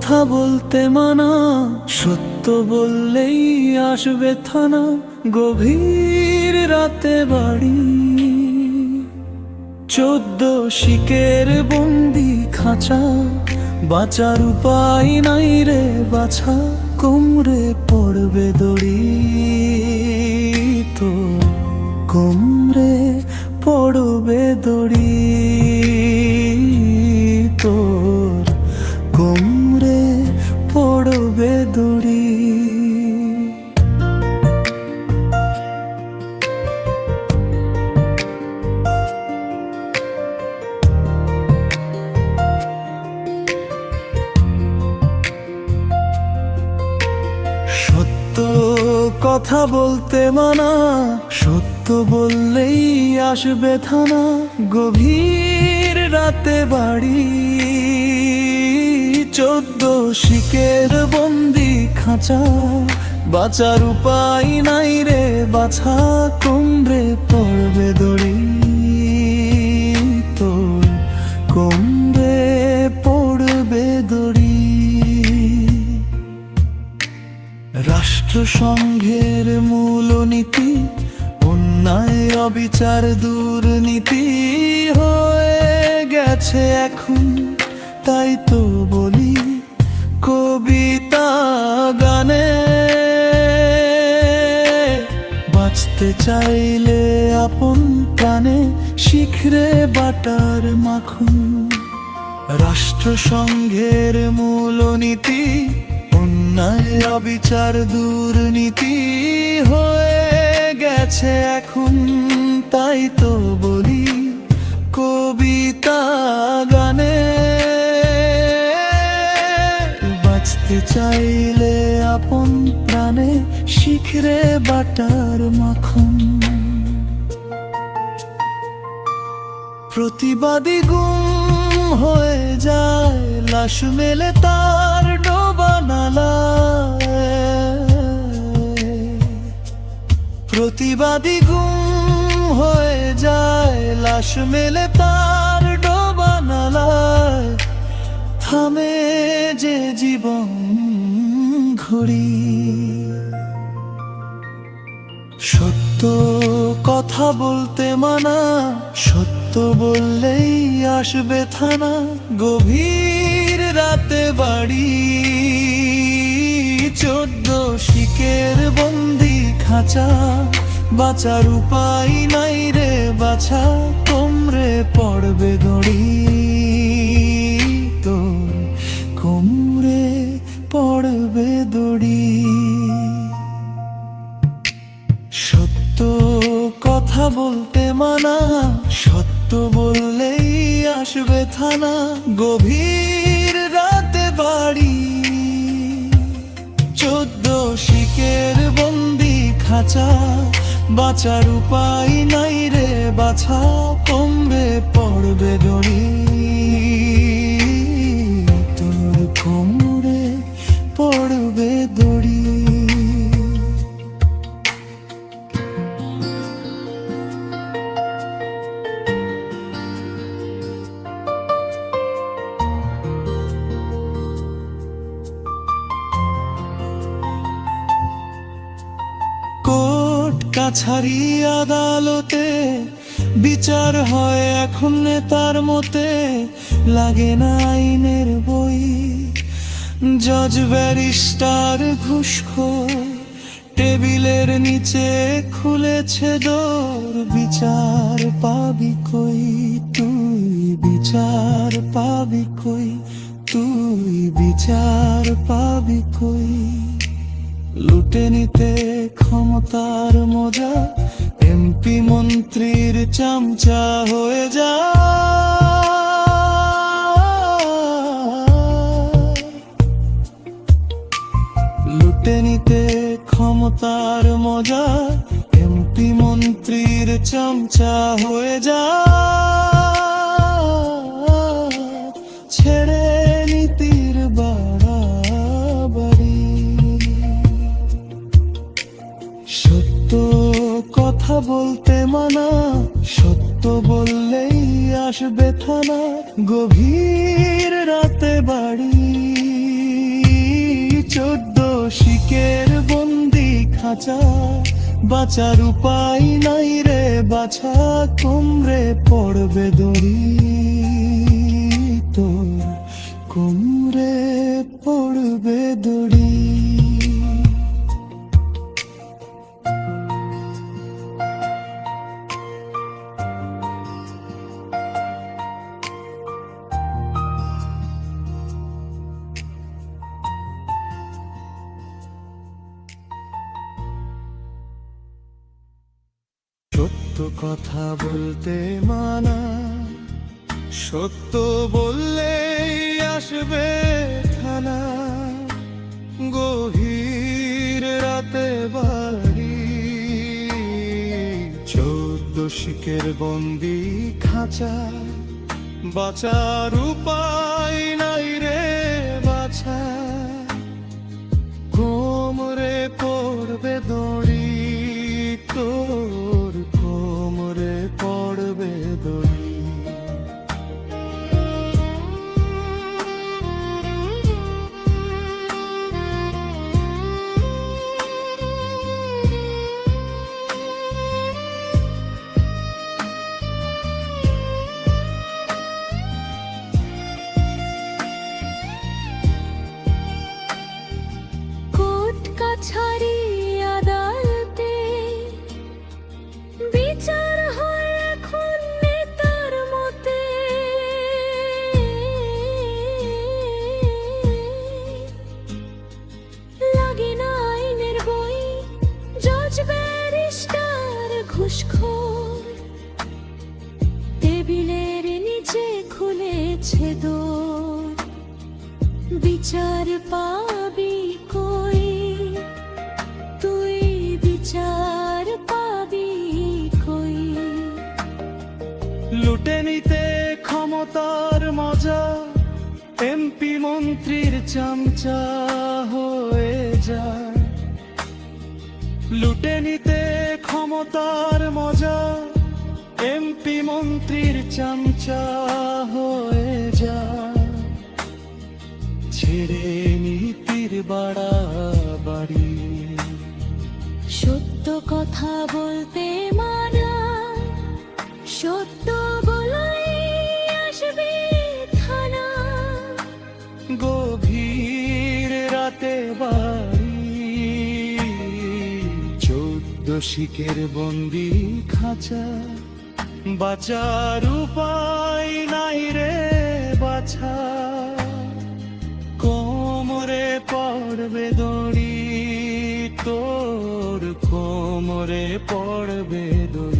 কথা বলতে মানা, সত্য বললেই আসবে থানা, গভীর রাতে বাড়ি। 14 শিকের বন্দি খাঁচা, বাঁচার উপায় নাই রে বাছা, কোমরে পড়বে দড়ি। তো কোমরে পড়বে দড়ি, তোর কোমরে পড়বে দড়ি। সত্য কথা বলতে মানা, সত্য বললেই আসবে থানা, গভীর রাতে বাড়ি। 14 শিকের বন্দি খাঁচা, বাঁচার উপায় নাই রে বাছা, কোমরে পড়বে দড়ি। তোর কোমরে পড়বে দড়ি। রাষ্ট্রসংঘের মূলনীতি, অন্যায় অবিচার দুর্নীতি হয়ে গেছে এখন, তাই তো বলি কবিতা গানে। বাঁচতে চাইলে আপন প্রাণে, শিখরে বাটার মাখন। রাষ্ট্রসংঘের মূলনীতি, অন্যায় অবিচার দুর্নীতি হয়ে গেছে এখন, তাই তো বলি কবিতা গানে। বাঁচতে চাইলে আপন প্রাণে, শিখরে বাটার মাখন। প্রতিবাদী গুম হয়ে যায়, লাশ মেলে তার ডোবা নালায়। প্রতিবাদী গুম হয়ে যায়, লাশ মেলে তার ডোবা নালায়। থামে যে জীবন ঘড়ি। সত্য কথা বলতে মানা, সত্য বললেই আসবে থানা, গভীর রাতে বাড়ি। 14 শিকের বন্দি খাঁচা, বাঁচার উপায় নাই রে বাছা, কোমরে পড়বে দড়ি। তোর কোমরে পড়বে দড়ি। সত্য কথা বলতে মানা, সত্য বললেই আসবে থানা, গভীর রাতে বাড়ি। 14 শিকের বন্দি খাঁচা, বাঁচার উপায় নাই রে বাছা, কোমরে পড়বে দড়ি। তোর কোমরে পড়বে দড়ি। কোর্ট কাছারি আদালতে বিচার হয় এখন নেতার মতে, লাগে না আইনের বই। জজ ব্যারিস্টার ঘুষখোর, টেবিলের নিচে খুলেছে দোর। বিচার পাবি কই তুই, বিচার পাবি কই তুই, বিচার পাবি কই। লুটে নিতে ক্ষমতার মজা, এমপি মন্ত্রীর চামচা হয়ে যা। লুটে নিতে ক্ষমতার মজা, এমপি মন্ত্রীর চামচা হয়ে যা। ছেড়ে নীতির বাড়াবাড়ি। সত্য কথা বলতে মানা, সত্য বললেই আসবে থানা, গভীর রাতে বাড়ি। শিকের বন্দি খাঁচা, বাঁচার উপায় নাই রে বাছা, কোমরে পড়বে দড়ি, তোর কোমরে পড়বে দড়ি। সত্য কথা বলতে মানা, সত্য বললেই আসবে থানা, গভীর রাতে বাড়ি, 14 শিকের বন্দি খাঁচা, বাঁচার উপায় নাই রে বাছা, কোমরে পড়বে দড়ি, তোর কোমরে পড়বে দড়ি। কোর্ট কাছারি আদালতে বিচার হয় এখন নেতার মতে, লাগে না আইনের বই, জজ ব্যারিস্টার ঘুষখোর, টেবিলের নিচে খুলেছে দোর, বিচার পাবি কই, তুই বিচার পাবি কই। লুটে নিতে ক্ষমতার মজা, এমপি মন্ত্রীর চামচা হয়ে যায়, লুটে নিতে ক্ষমতার মজা, এমপি মন্ত্রীর চামচা হয়ে যায়, ছেড়ে নীতির বাড়াবাড়ি। সত্য কথা বলতে মানা, সত্য বলাই আসবে থানা, গভীর রাতে বাড়ি, 14 শিকের বন্দি খাঁচা, বাঁচার উপায় নাই রে বাছা, কোমরে পড়বে দড়ি, তোর কোমরে পড়বে দড়ি।